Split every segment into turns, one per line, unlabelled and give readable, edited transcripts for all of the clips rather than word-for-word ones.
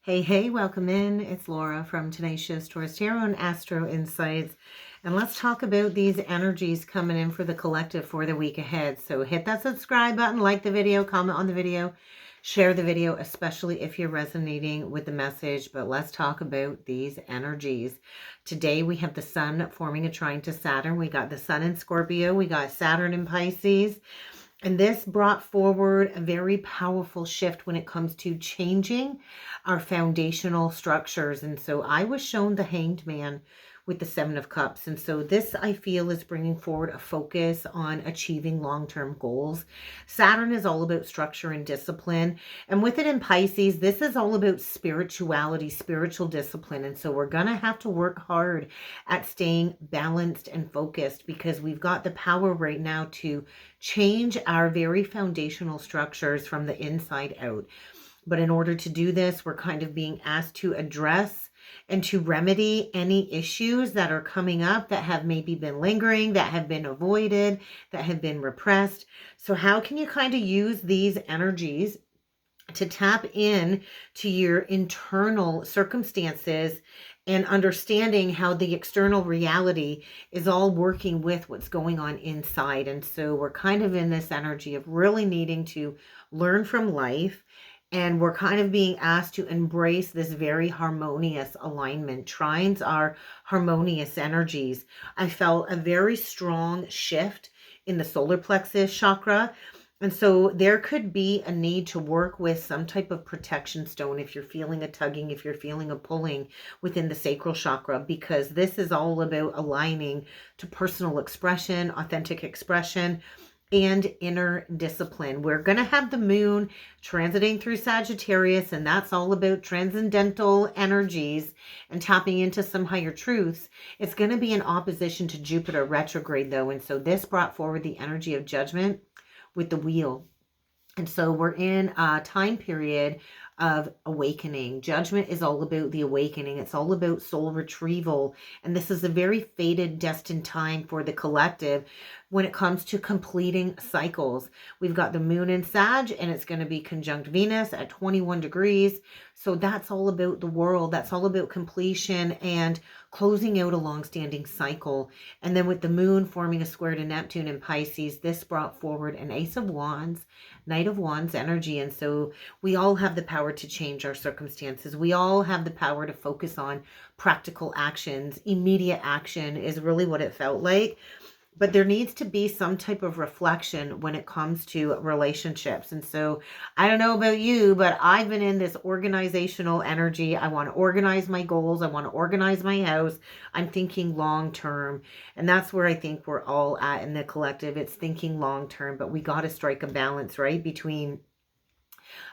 Hey, welcome in. It's Laura from Tenacious Taurus Tarot and Astro Insights. And let's talk about these energies coming in for the collective for the week ahead. So hit that subscribe button, like the video, comment on the video, share the video, especially if you're resonating with the message. But let's talk about these energies. Today we have the Sun forming a trine to Saturn. We got the Sun in Scorpio. We got Saturn in Pisces. And this brought forward a very powerful shift when it comes to changing our foundational structures. And so I was shown the Hanged Man with the Seven of Cups. And so this, I feel, is bringing forward a focus on achieving long-term goals. Saturn is all about structure and discipline. And with it in Pisces, this is all about spirituality, spiritual discipline. And so we're going to have to work hard at staying balanced and focused because we've got the power right now to change our very foundational structures from the inside out. But in order to do this, we're kind of being asked to address and to remedy any issues that are coming up that have maybe been lingering, that have been avoided, that have been repressed. So how can you kind of use these energies to tap in to your internal circumstances and understanding how the external reality is all working with what's going on inside? And so we're kind of in this energy of really needing to learn from life. And we're kind of being asked to embrace this very harmonious alignment. Trines are harmonious energies. I felt a very strong shift in the solar plexus chakra. And so there could be a need to work with some type of protection stone if you're feeling a tugging, if you're feeling a pulling within the sacral chakra, because this is all about aligning to personal expression, authentic expression, and inner discipline. We're going to have the moon transiting through Sagittarius, and that's all about transcendental energies and tapping into some higher truths. It's going to be in opposition to Jupiter retrograde, though, and so this brought forward the energy of judgment with the wheel. And so we're in a time period of awakening. Judgment is all about the awakening. It's all about soul retrieval. And this is a very fated, destined time for the collective when it comes to completing cycles. We've got the moon in Sag, and it's going to be conjunct Venus at 21 degrees. So that's all about the world. That's all about completion and closing out a long-standing cycle. And then with the moon forming a square to Neptune in Pisces, this brought forward an Ace of Wands, Knight of Wands energy. And so we all have the power to change our circumstances. We all have the power to focus on practical actions. Immediate action is really what it felt like. But there needs to be some type of reflection when it comes to relationships. And so I don't know about you, but I've been in this organizational energy. I want to organize my goals. I want to organize my house. I'm thinking long term. And that's where I think we're all at in the collective. It's thinking long term, but we got to strike a balance, right, between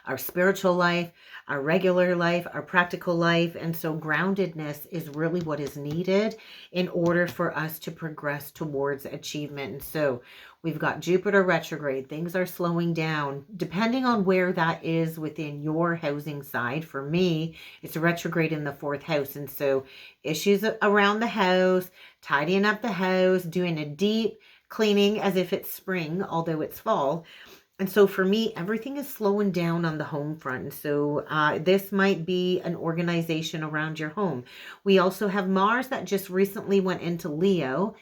our spiritual life, our regular life, our practical life. And so groundedness is really what is needed in order for us to progress towards achievement. And so we've got Jupiter retrograde. Things are slowing down depending on where that is within your housing side. For me, it's retrograde in the 4th house. And so issues around the house, tidying up the house, doing a deep cleaning as if it's spring, although it's fall. And so for me, everything is slowing down on the home front. And so this might be an organization around your home. We also have Mars that just recently went into Leo.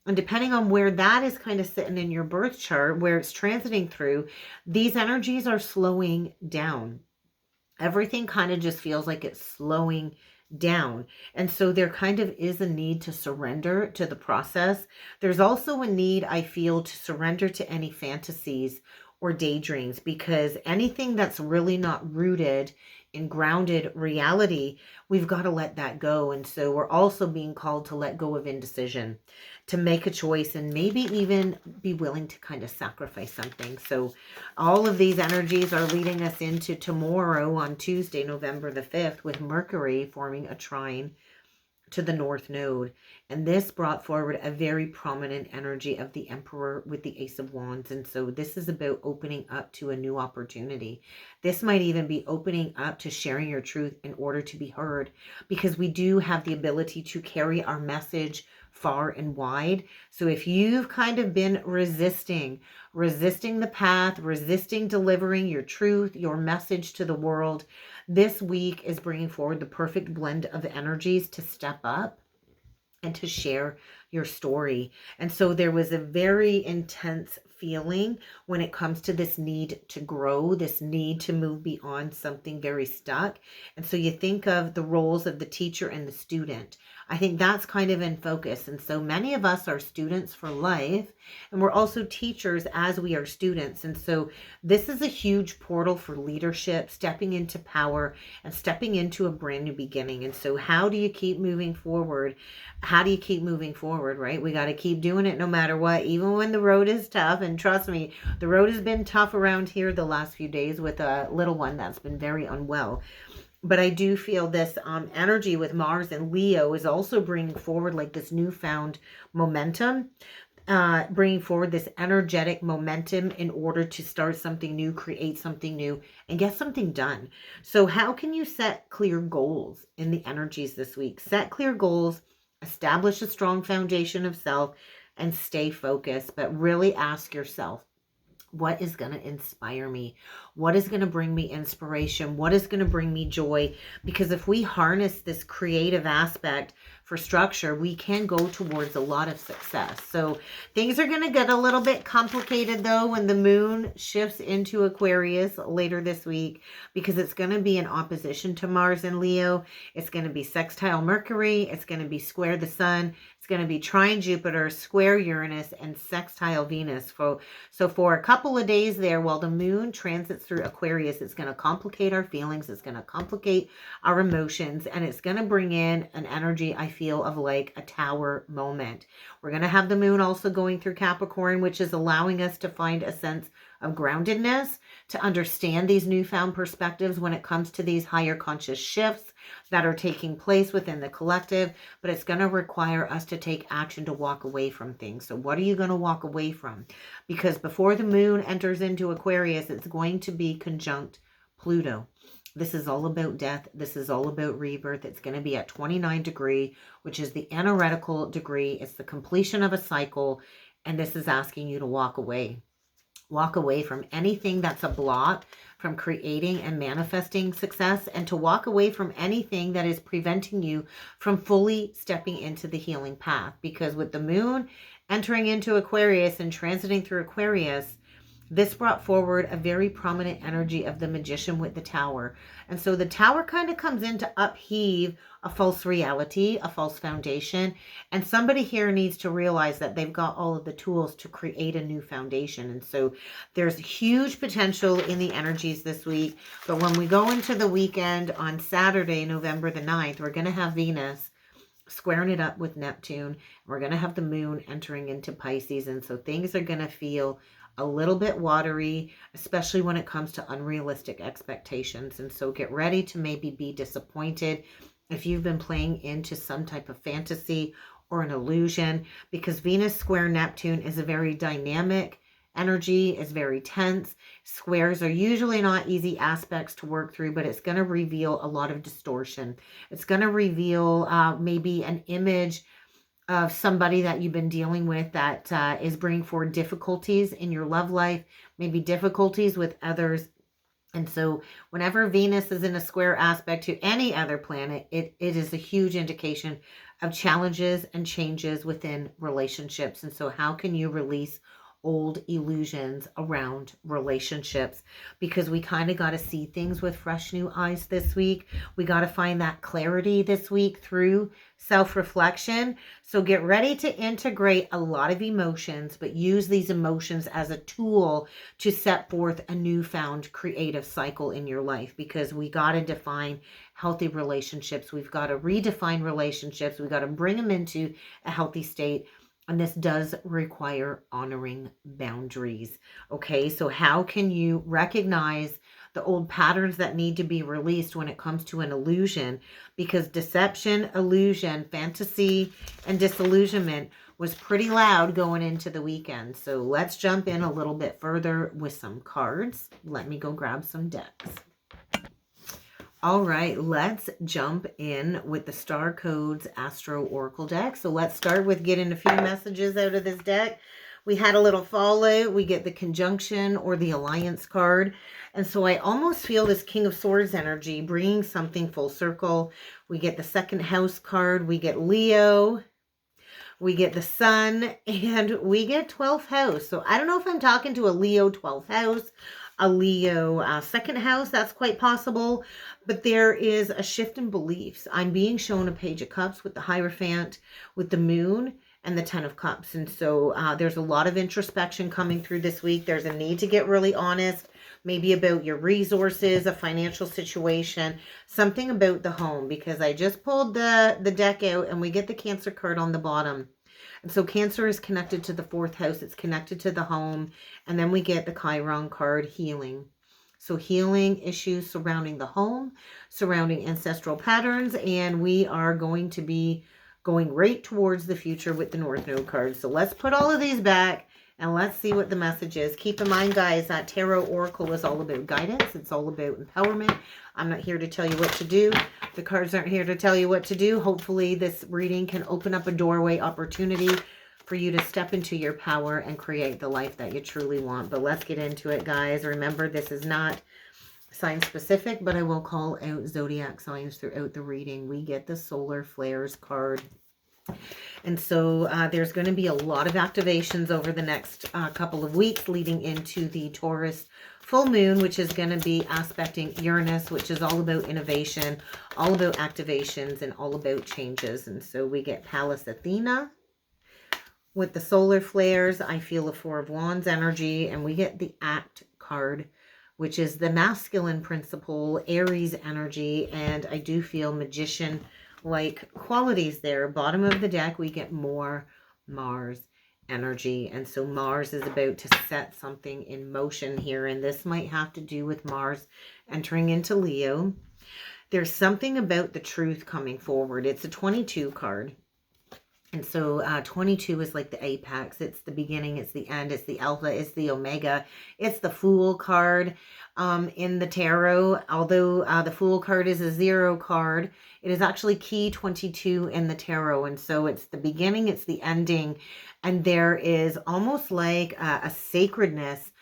And depending on where that is kind of sitting in your birth chart, where it's transiting through, these energies are slowing down. Everything kind of just feels like it's slowing down. And so there kind of is a need to surrender to the process. There's also a need, I feel, to surrender to any fantasies or daydreams, because anything that's really not rooted in grounded reality, we've got to let that go. And so we're also being called to let go of indecision, to make a choice, and maybe even be willing to kind of sacrifice something. So all of these energies are leading us into tomorrow on Tuesday, November the 5th, with Mercury forming a trine to the North Node. And this brought forward a very prominent energy of the Emperor with the Ace of Wands. And so this is about opening up to a new opportunity. This might even be opening up to sharing your truth in order to be heard, because we do have the ability to carry our message far and wide. So if you've kind of been resisting the path, resisting delivering your truth, your message to the world, this week is bringing forward the perfect blend of energies to step up and to share your story. And so there was a very intense feeling when it comes to this need to grow, this need to move beyond something very stuck. And so you think of the roles of the teacher and the student. I think that's kind of in focus. And so many of us are students for life, and we're also teachers as we are students. And so this is a huge portal for leadership, stepping into power and stepping into a brand new beginning. And so how do you keep moving forward? How do you keep moving forward, right? We got to keep doing it no matter what, even when the road is tough. And trust me, the road has been tough around here the last few days with a little one that's been very unwell. But I do feel this energy with Mars and Leo is also bringing forward like this newfound momentum, bringing forward this energetic momentum in order to start something new, create something new, and get something done. So how can you set clear goals in the energies this week? Set clear goals, establish a strong foundation of self, and stay focused. But really ask yourself, what is going to inspire me? What is going to bring me inspiration? What is going to bring me joy? Because if we harness this creative aspect for structure, we can go towards a lot of success. So things are going to get a little bit complicated though when the moon shifts into Aquarius later this week, because it's going to be in opposition to Mars and Leo. It's going to be sextile Mercury. It's going to be square the sun. It's going to be trine Jupiter, square Uranus, and sextile Venus. So for a couple of days there, while the moon transits through Aquarius, it's going to complicate our feelings. It's going to complicate our emotions. And it's going to bring in an energy, I feel, of like a tower moment. We're going to have the moon also going through Capricorn, which is allowing us to find a sense of groundedness, to understand these newfound perspectives when it comes to these higher conscious shifts that are taking place within the collective. But it's going to require us to take action to walk away from things. So what are you going to walk away from? Because before the moon enters into Aquarius, it's going to be conjunct Pluto. This is all about death. This is all about rebirth. It's going to be at 29 degree, which is the analytical degree. It's the completion of a cycle. And this is asking you to walk away. Walk away from anything that's a block from creating and manifesting success, and to walk away from anything that is preventing you from fully stepping into the healing path. Because with the moon entering into Aquarius and transiting through Aquarius, this brought forward a very prominent energy of the magician with the tower. And so the tower kind of comes in to upheave a false reality, a false foundation. And somebody here needs to realize that they've got all of the tools to create a new foundation. And so there's huge potential in the energies this week. But when we go into the weekend on Saturday, November the 9th, we're going to have Venus squaring it up with Neptune. We're going to have the moon entering into Pisces. And so things are going to feel a little bit watery, especially when it comes to unrealistic expectations. And so get ready to maybe be disappointed if you've been playing into some type of fantasy or an illusion, because Venus square Neptune is a very dynamic energy, is very tense. Squares are usually not easy aspects to work through, but it's going to reveal a lot of distortion. It's going to reveal maybe an image of somebody that you've been dealing with that is bringing forward difficulties in your love life, maybe difficulties with others. And so whenever Venus is in a square aspect to any other planet, it is a huge indication of challenges and changes within relationships. And so how can you release old illusions around relationships? Because we kind of got to see things with fresh new eyes this week. We got to find that clarity this week through self-reflection. So get ready to integrate a lot of emotions, but use these emotions as a tool to set forth a newfound creative cycle in your life, because we got to define healthy relationships. We've got to redefine relationships. We've got to bring them into a healthy state. And this does require honoring boundaries. Okay, so how can you recognize the old patterns that need to be released when it comes to an illusion? Because deception, illusion, fantasy, and disillusionment was pretty loud going into the weekend. So let's jump in a little bit further with some cards. Let me go grab some decks. All right, let's jump in with the Star Codes Astro Oracle deck. So let's start with getting a few messages out of this deck. We had a little fallout. We get the conjunction or the alliance card. And so I almost feel this King of Swords energy bringing something full circle. We get the second house card. We get Leo. We get the Sun. And we get 12th house. So I don't know if I'm talking to a Leo 12th house, a Leo second house. That's quite possible. But there is a shift in beliefs. I'm being shown a Page of Cups with the Hierophant, with the Moon, and the Ten of Cups. And so there's a lot of introspection coming through this week. There's a need to get really honest, maybe about your resources, a financial situation, something about the home, because I just pulled the deck out and we get the Cancer card on the bottom. And so Cancer is connected to the 4th house. It's connected to the home. And then we get the Chiron card, healing. So healing issues surrounding the home, surrounding ancestral patterns, and we are going to be going right towards the future with the North Node card. So let's put all of these back and let's see what the message is. Keep in mind, guys, that Tarot Oracle is all about guidance. It's all about empowerment. I'm not here to tell you what to do. The cards aren't here to tell you what to do. Hopefully this reading can open up a doorway opportunity for you to step into your power and create the life that you truly want. But let's get into it, guys. Remember, this is not sign specific, but I will call out zodiac signs throughout the reading. We get the solar flares card. And so there's going to be a lot of activations over the next couple of weeks leading into the Taurus full moon, which is going to be aspecting Uranus, which is all about innovation, all about activations, and all about changes. And so we get Pallas Athena. With the solar flares, I feel a 4 of Wands energy, and we get the Act card, which is the masculine principle, Aries energy, and I do feel magician-like qualities there. Bottom of the deck, we get more Mars energy, and so Mars is about to set something in motion here, and this might have to do with Mars entering into Leo. There's something about the truth coming forward. It's a 22 card. And so 22 is like the apex. It's the beginning. It's the end. It's the alpha. It's the omega. It's the Fool card in the tarot. Although the Fool card is a 0 card, it is actually key 22 in the tarot. And so it's the beginning. It's the ending. And there is almost like a sacredness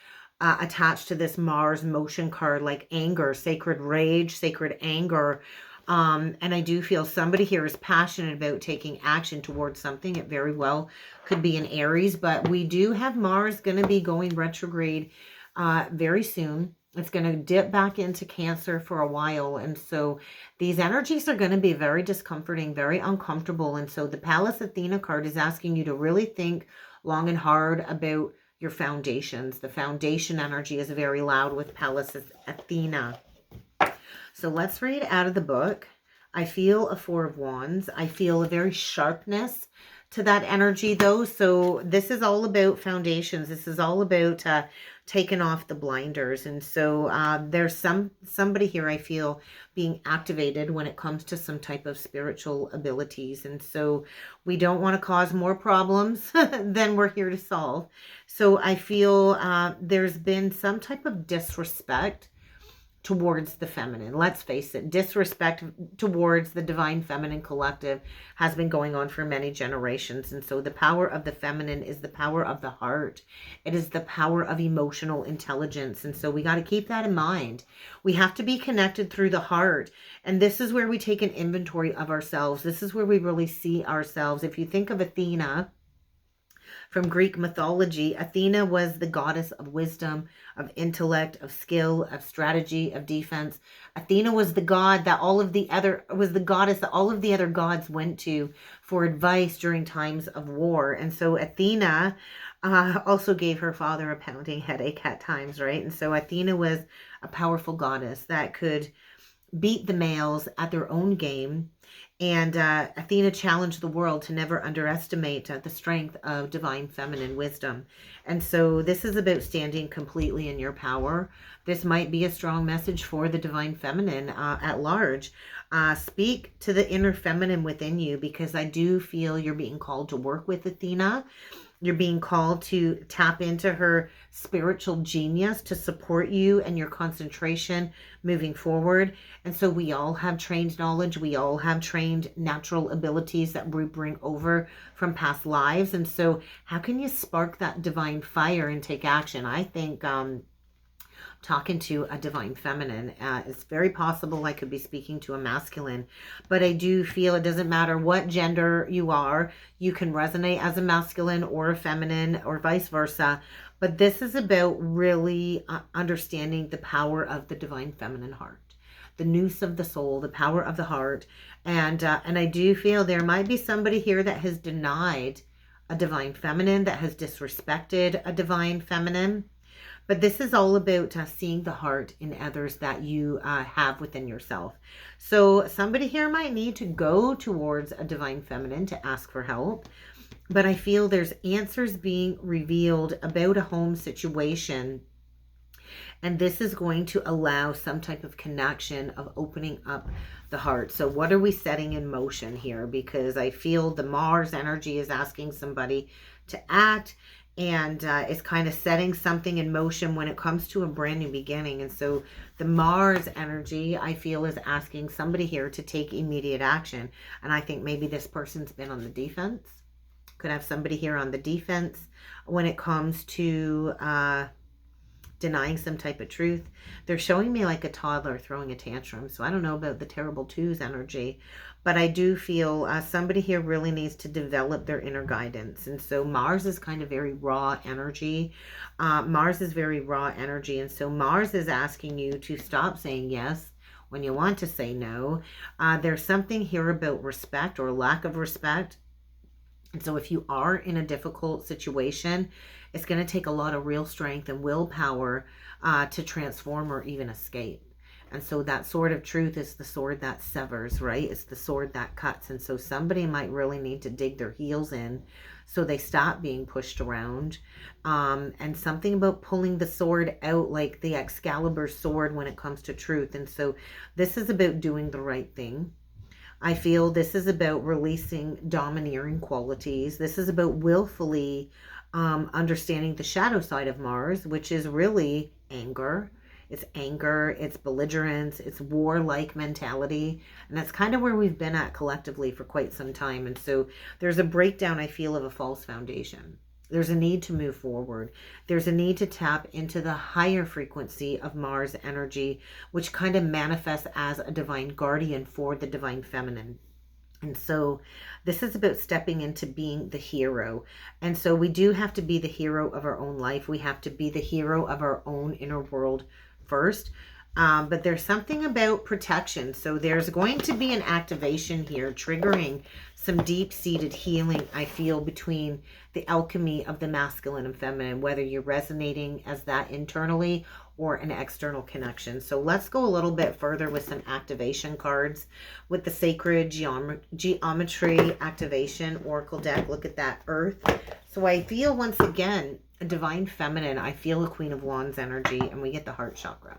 attached to this Mars motion card, like anger, sacred rage, sacred anger. And I do feel somebody here is passionate about taking action towards something. It very well could be an Aries, but we do have Mars going to be going retrograde very soon. It's going to dip back into Cancer for a while. And so these energies are going to be very discomforting, very uncomfortable. And so the Pallas Athena card is asking you to really think long and hard about your foundations. The foundation energy is very loud with Pallas Athena. So let's read out of the book. I feel a 4 of Wands. I feel a very sharpness to that energy, though. So this is all about foundations. This is all about taking off the blinders. And so there's somebody here I feel being activated when it comes to some type of spiritual abilities. And so we don't want to cause more problems than we're here to solve. So I feel there's been some type of disrespect towards the feminine. Let's face it, disrespect towards the divine feminine collective has been going on for many generations. And so the power of the feminine is the power of the heart. It is the power of emotional intelligence. And so we got to keep that in mind. We have to be connected through the heart. And this is where we take an inventory of ourselves. This is where we really see ourselves. If you think of Athena, from Greek mythology, Athena was the goddess of wisdom, of intellect, of skill, of strategy, of defense. Athena was the god that was the goddess that all of the other gods went to for advice during times of war. And so Athena also gave her father a pounding headache at times, right? And so Athena was a powerful goddess that could beat the males at their own game. And Athena challenged the world to never underestimate the strength of divine feminine wisdom. And so this is about standing completely in your power. This might be a strong message for the divine feminine at large. Speak to the inner feminine within you, because I do feel you're being called to work with Athena. You're being called to tap into her spiritual genius to support you and your concentration moving forward. And so we all have trained knowledge. We all have trained natural abilities that we bring over from past lives. And so how can you spark that divine fire and take action? I think talking to a divine feminine. It's very possible I could be speaking to a masculine, but I do feel it doesn't matter what gender you are. You can resonate as a masculine or a feminine or vice versa. But this is about really understanding the power of the divine feminine heart, the nous of the soul, the power of the heart. And I do feel there might be somebody here that has denied a divine feminine, that has disrespected a divine feminine. But this is all about seeing the heart in others that you have within yourself. So somebody here might need to go towards a divine feminine to ask for help. But I feel there's answers being revealed about a home situation. And this is going to allow some type of connection of opening up the heart. So what are we setting in motion here? Because I feel the Mars energy is asking somebody to act. And it's kind of setting something in motion when it comes to a brand new beginning. And so the Mars energy, I feel, is asking somebody here to take immediate action. And I think maybe this person's been on the defense. Could have somebody here on the defense when it comes to denying some type of truth. They're showing me like a toddler throwing a tantrum. So I don't know about the terrible twos energy, but I do feel somebody here really needs to develop their inner guidance. And so Mars is kind of very raw energy. Mars is very raw energy. And so Mars is asking you to stop saying yes when you want to say no. There's something here about respect or lack of respect. And so if you are in a difficult situation, it's going to take a lot of real strength and willpower to transform or even escape. And so that sword of truth is the sword that severs, right? It's the sword that cuts. And so somebody might really need to dig their heels in so they stop being pushed around. And something about pulling the sword out like the Excalibur sword when it comes to truth. And so this is about doing the right thing. I feel this is about releasing domineering qualities. This is about willfully understanding the shadow side of Mars, which is really anger. It's anger, it's belligerence, it's warlike mentality. And that's kind of where we've been at collectively for quite some time. And so there's a breakdown, I feel, of a false foundation. There's a need to move forward. There's a need to tap into the higher frequency of Mars energy, which kind of manifests as a divine guardian for the divine feminine. And so this is about stepping into being the hero. And so we do have to be the hero of our own life. We have to be the hero of our own inner world first. But there's something about protection. So there's going to be an activation here triggering some deep-seated healing, I feel, between the alchemy of the masculine and feminine, whether you're resonating as that internally or an external connection. So let's go a little bit further with some activation cards with the Sacred Geometry Activation Oracle deck. Look at that, Earth. So I feel, once again, a divine feminine. I feel a Queen of Wands energy, and we get the heart chakra.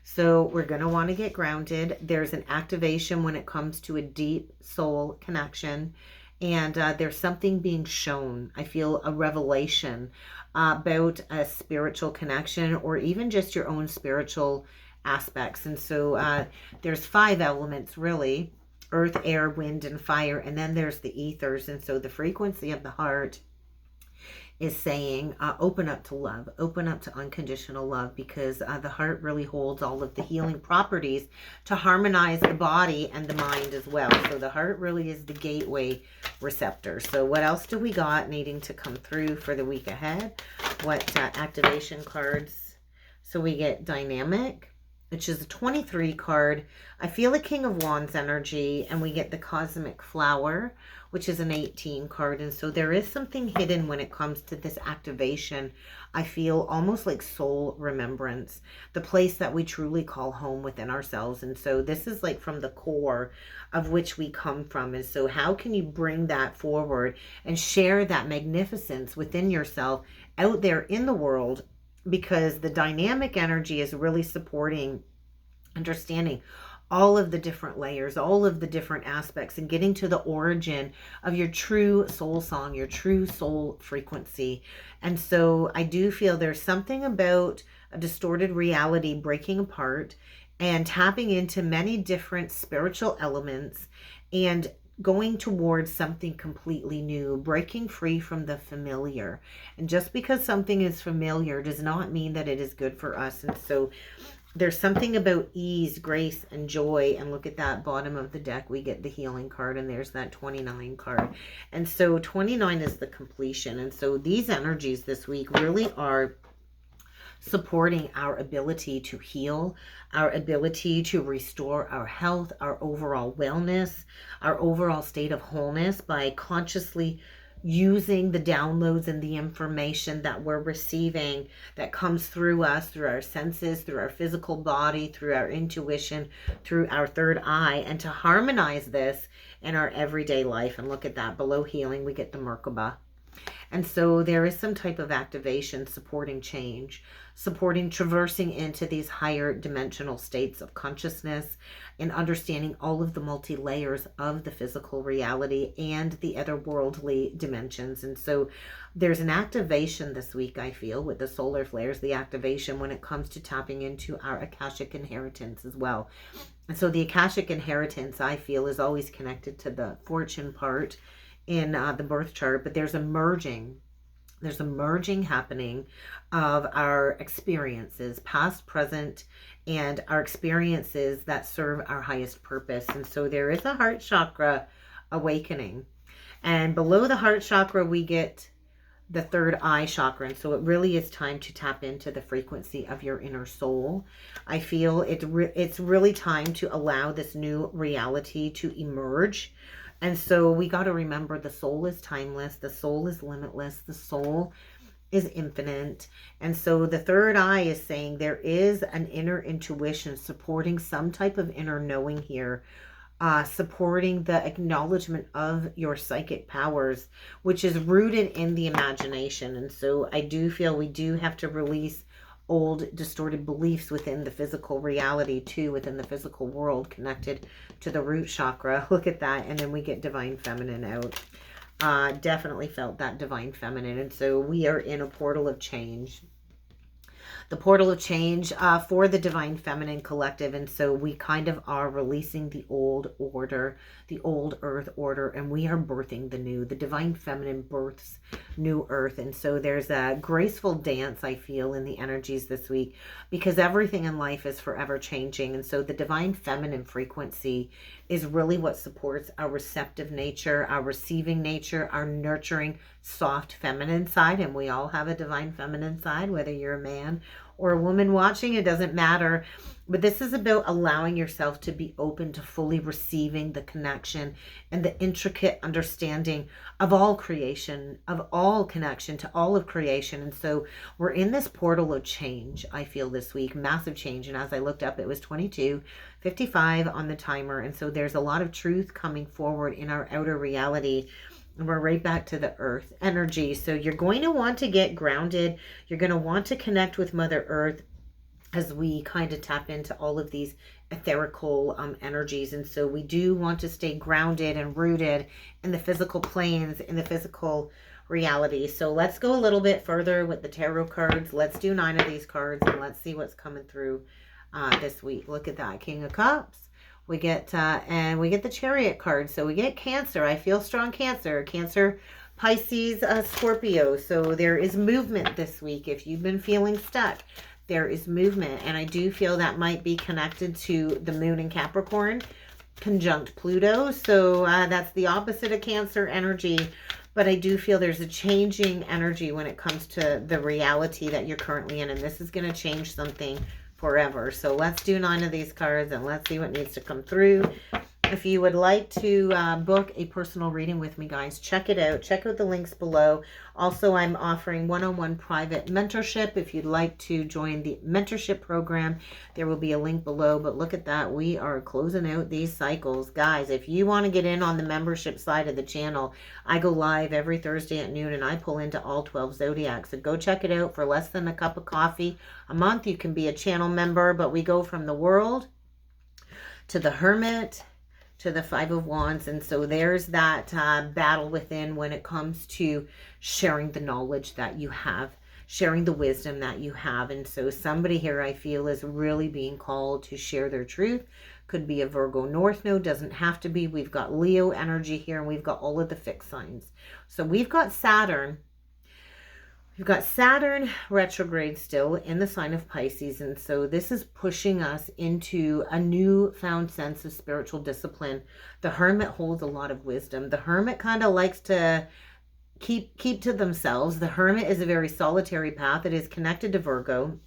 So we're going to want to get grounded. There's an activation when it comes to a deep soul connection. And there's something being shown. I feel a revelation about a spiritual connection, or even just your own spiritual aspects. And so there's 5 elements, really: earth, air, wind, and fire. And then there's the ethers. And so the frequency of the heart is saying, open up to love, open up to unconditional love, because the heart really holds all of the healing properties to harmonize the body and the mind as well. So the heart really is the gateway receptor. So what else do we got needing to come through for the week ahead? What activation cards? So we get dynamic, which is a 23 card. I feel a King of Wands energy, and we get the cosmic flower, which is an 18 card. And so there is something hidden when it comes to this activation. I feel almost like soul remembrance, the place that we truly call home within ourselves. And so this is like from the core of which we come from. And so how can you bring that forward and share that magnificence within yourself out there in the world? Because the dynamic energy is really supporting understanding all of the different layers, all of the different aspects, and getting to the origin of your true soul song, your true soul frequency. And so I do feel there's something about a distorted reality breaking apart and tapping into many different spiritual elements and going towards something completely new, breaking free from the familiar. And just because something is familiar does not mean that it is good for us. And so there's something about ease, grace, and joy. And look at that bottom of the deck. We get the healing card, and there's that 29 card. And so 29 is the completion. And so these energies this week really are supporting our ability to heal, our ability to restore our health, our overall wellness, our overall state of wholeness by consciously using the downloads and the information that we're receiving that comes through us, through our senses, through our physical body, through our intuition, through our third eye, and to harmonize this in our everyday life. And look at that, below healing, we get the Merkaba. And so there is some type of activation supporting change, supporting traversing into these higher dimensional states of consciousness and understanding all of the multi-layers of the physical reality and the otherworldly dimensions. And so there's an activation this week, I feel, with the solar flares, the activation when it comes to tapping into our Akashic inheritance as well. And so the Akashic inheritance, I feel, is always connected to the fortune part in the birth chart, but there's a merging happening of our experiences, past, present, and our experiences that serve our highest purpose. And so there is a heart chakra awakening, and below the heart chakra we get the third eye chakra. And so it really is time to tap into the frequency of your inner soul. I feel it's really time to allow this new reality to emerge. And so we got to remember the soul is timeless, the soul is limitless, the soul is infinite. And so the third eye is saying there is an inner intuition supporting some type of inner knowing here, supporting the acknowledgement of your psychic powers, which is rooted in the imagination. And so I do feel we do have to release old distorted beliefs within the physical reality too, within the physical world, connected to the root chakra. Look at that. And then we get divine feminine out. Definitely felt that divine feminine. And so we are in a portal of change. The portal of change for the divine feminine collective. And so we kind of are releasing the old order, the old earth order, and we are birthing the new. The divine feminine births new earth. And so there's a graceful dance, I feel, in the energies this week, because everything in life is forever changing. And so the divine feminine frequency is really what supports our receptive nature, our receiving nature, our nurturing, soft feminine side. And we all have a divine feminine side, whether you're a man or a woman watching, it doesn't matter. But this is about allowing yourself to be open to fully receiving the connection and the intricate understanding of all creation, of all connection to all of creation. And so we're in this portal of change, I feel, this week, massive change. And as I looked up, it was 22:55 on the timer. And so there's a lot of truth coming forward in our outer reality. And we're right back to the earth energy. So you're going to want to get grounded. You're going to want to connect with Mother Earth as we kind of tap into all of these etherical energies. And so we do want to stay grounded and rooted in the physical planes, in the physical reality. So let's go a little bit further with the tarot cards. Let's do 9 of these cards and let's see what's coming through this week. Look at that, King of Cups. We get, and we get the Chariot card. So we get Cancer. I feel strong Cancer. Cancer, Pisces, Scorpio. So there is movement this week. If you've been feeling stuck, there is movement. And I do feel that might be connected to the moon in Capricorn, conjunct Pluto. So that's the opposite of Cancer energy. But I do feel there's a changing energy when it comes to the reality that you're currently in. And this is going to change something forever. So let's do 9 of these cards and let's see what needs to come through. If you would like to book a personal reading with me, guys, check it out. Check out the links below. Also, I'm offering one-on-one private mentorship. If you'd like to join the mentorship program, there will be a link below. But look at that. We are closing out these cycles. Guys, if you want to get in on the membership side of the channel, I go live every Thursday at noon and I pull into all 12 zodiacs. So go check it out for less than a cup of coffee a month. You can be a channel member, but we go from the world to the Hermit, to the Five of Wands. And so there's that battle within when it comes to sharing the knowledge that you have, sharing the wisdom that you have. And so somebody here, I feel, is really being called to share their truth. Could be a Virgo North Node, doesn't have to be. We've got Leo energy here, and we've got all of the fixed signs. So we've got Saturn. We've got Saturn retrograde still in the sign of Pisces. And so this is pushing us into a newfound sense of spiritual discipline. The Hermit holds a lot of wisdom. The Hermit kind of likes to keep to themselves. The Hermit is a very solitary path. It is connected to Virgo.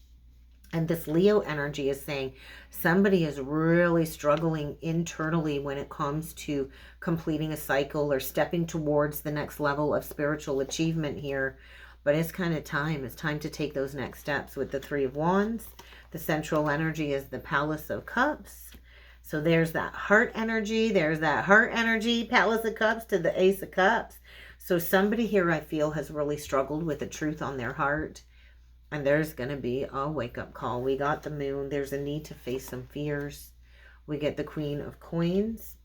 And this Leo energy is saying somebody is really struggling internally when it comes to completing a cycle or stepping towards the next level of spiritual achievement here. But it's kind of time. It's time to take those next steps with the Three of Wands. The central energy is the Palace of Cups. So there's that heart energy. There's that heart energy, Palace of Cups to the Ace of Cups. So somebody here, I feel, has really struggled with the truth on their heart. And there's going to be a wake-up call. We got the Moon. There's a need to face some fears. We get the Queen of Coins,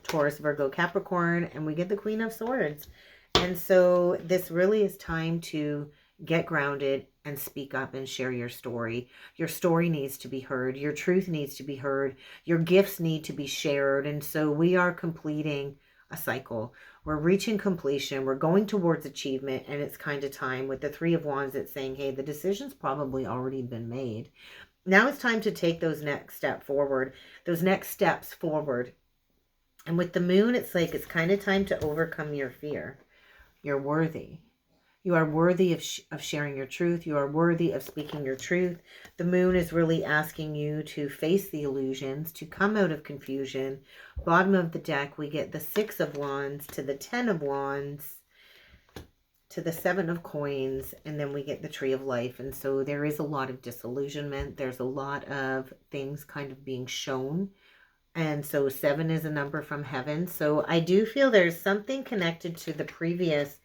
Taurus, Virgo, Capricorn, and we get the Queen of Swords. And so this really is time to get grounded and speak up and share your story. Your story needs to be heard. Your truth needs to be heard. Your gifts need to be shared. And so we are completing a cycle. We're reaching completion. We're going towards achievement. And it's kind of time. With the Three of Wands, it's saying, hey, the decision's probably already been made. Now it's time to take those next steps forward. And with the Moon, it's like it's kind of time to overcome your fear. You're worthy. You are worthy of sharing your truth. You are worthy of speaking your truth. The Moon is really asking you to face the illusions, to come out of confusion. Bottom of the deck, we get the Six of Wands to the Ten of Wands to the Seven of Coins, and then we get the Tree of Life. And so there is a lot of disillusionment. There's a lot of things kind of being shown. And so 7 is a number from heaven. So I do feel there's something connected to the previous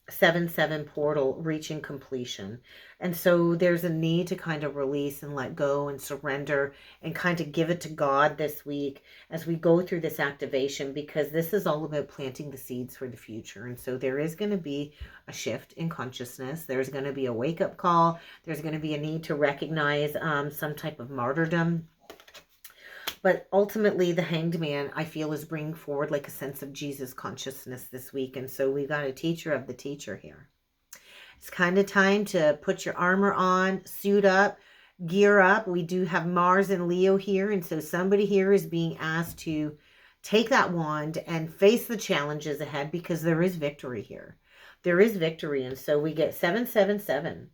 7-7 portal reaching completion. And so there's a need to kind of release and let go and surrender and kind of give it to God this week as we go through this activation, because this is all about planting the seeds for the future. And so there is going to be a shift in consciousness. There's going to be a wake-up call. There's going to be a need to recognize some type of martyrdom. But ultimately, the Hanged Man, I feel, is bringing forward like a sense of Jesus consciousness this week. And so we got a teacher of the teacher here. It's kind of time to put your armor on, suit up, gear up. We do have Mars and Leo here. And so somebody here is being asked to take that wand and face the challenges ahead, because there is victory here. There is victory. And so we get 777.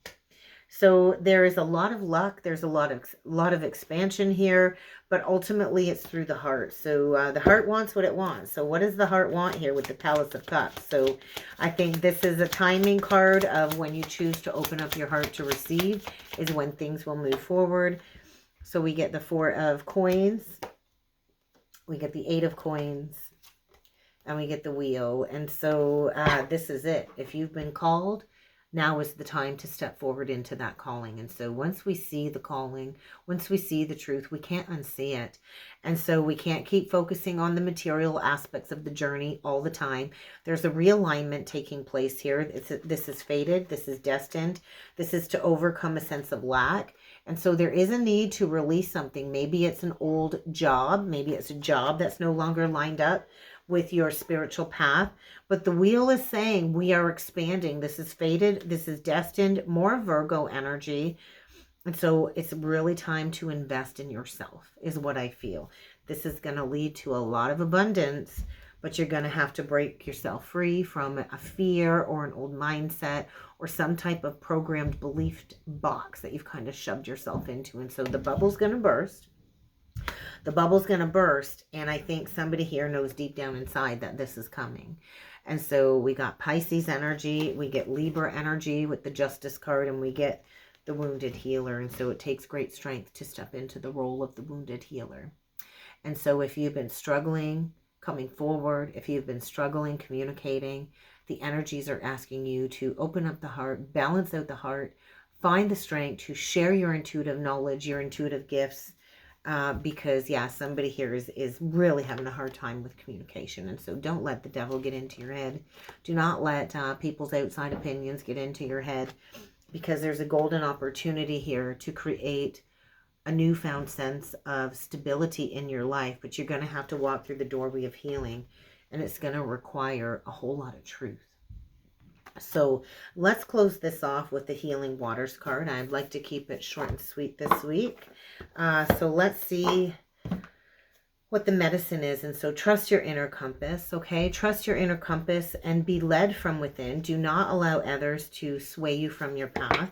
So there is a lot of luck. There's a lot of expansion here, but ultimately it's through the heart. So the heart wants what it wants. So what does the heart want here with the Palace of Cups? So I think this is a timing card of when you choose to open up your heart to receive is when things will move forward. So we get the Four of Coins. We get the Eight of Coins. And we get the Wheel. And so this is it. If you've been called, now is the time to step forward into that calling. And so once we see the calling, once we see the truth, we can't unsee it. And so we can't keep focusing on the material aspects of the journey all the time. There's a realignment taking place here. This is fated. This is destined. This is to overcome a sense of lack. And so there is a need to release something. Maybe it's an old job. Maybe it's a job that's no longer lined up with your spiritual path. But the Wheel is saying we are expanding. This is fated. This is destined. More Virgo energy. And so it's really time to invest in yourself is what I feel. This is going to lead to a lot of abundance, but you're going to have to break yourself free from a fear or an old mindset or some type of programmed belief box that you've kind of shoved yourself into. And so the bubble's going to burst. The bubble's going to burst, and I think somebody here knows deep down inside that this is coming. And so we got Pisces energy, we get Libra energy with the Justice card, and we get the Wounded Healer. And so it takes great strength to step into the role of the Wounded Healer. And so if you've been struggling coming forward, if you've been struggling communicating, the energies are asking you to open up the heart, balance out the heart, find the strength to share your intuitive knowledge, your intuitive gifts, because yeah, somebody here is really having a hard time with communication. And so don't let the devil get into your head. Do not let people's outside opinions get into your head, because there's a golden opportunity here to create a newfound sense of stability in your life. But you're going to have to walk through the doorway of healing, and it's going to require a whole lot of truth. So let's close this off with the Healing Waters card. I'd like to keep it short and sweet this week. So let's see what the medicine is. And so trust your inner compass, okay? Trust your inner compass and be led from within. Do not allow others to sway you from your path.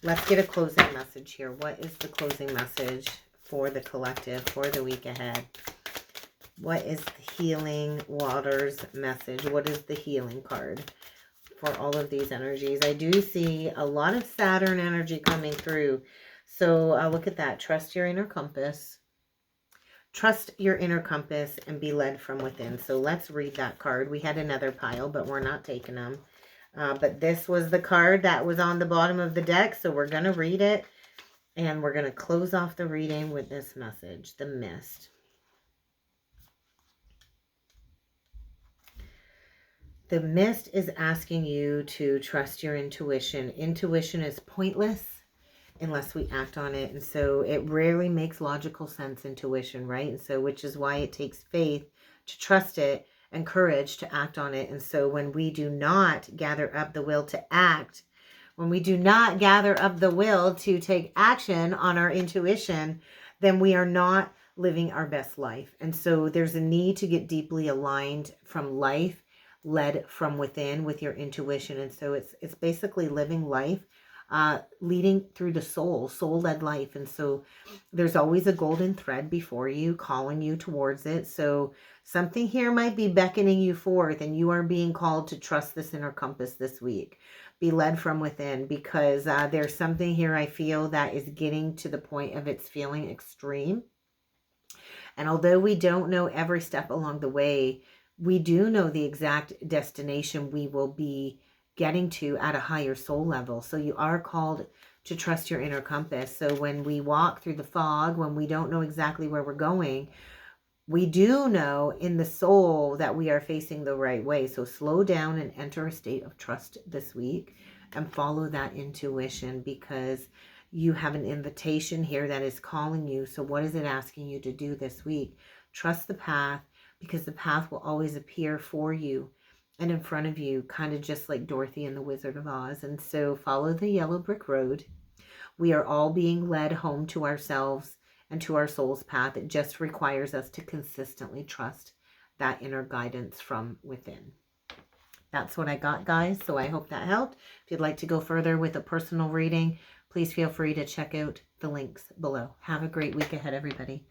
Let's get a closing message here. What is the closing message for the collective for the week ahead? What is the Healing Waters message? What is the healing card for all of these energies? I do see a lot of Saturn energy coming through. So look at that. Trust your inner compass. Trust your inner compass and be led from within. So let's read that card. We had another pile, but we're not taking them. But this was the card that was on the bottom of the deck. So we're going to read it. And we're going to close off the reading with this message. The Mist. The Mist is asking you to trust your intuition. Intuition is pointless unless we act on it. And so it rarely makes logical sense, intuition, right? And so which is why it takes faith to trust it and courage to act on it. And so when we do not gather up the will to act, when we do not gather up the will to take action on our intuition, then we are not living our best life. And so there's a need to get deeply aligned from life, led from within with your intuition. And so it's basically living life, leading through the soul-led life. And so there's always a golden thread before you, calling you towards it. So something here might be beckoning you forth, and you are being called to trust this inner compass this week. Be led from within, because there's something here I feel that is getting to the point of it's feeling extreme. And although we don't know every step along the way, we do know the exact destination we will be getting to at a higher soul level. So you are called to trust your inner compass. So when we walk through the fog, when we don't know exactly where we're going, we do know in the soul that we are facing the right way. So slow down and enter a state of trust this week and follow that intuition, because you have an invitation here that is calling you. So what is it asking you to do this week? Trust the path, because the path will always appear for you and in front of you, kind of just like Dorothy and the Wizard of Oz. And so follow the yellow brick road. We are all being led home to ourselves and to our soul's path. It just requires us to consistently trust that inner guidance from within. That's what I got, guys. So I hope that helped. If you'd like to go further with a personal reading, please feel free to check out the links below. Have a great week ahead, everybody.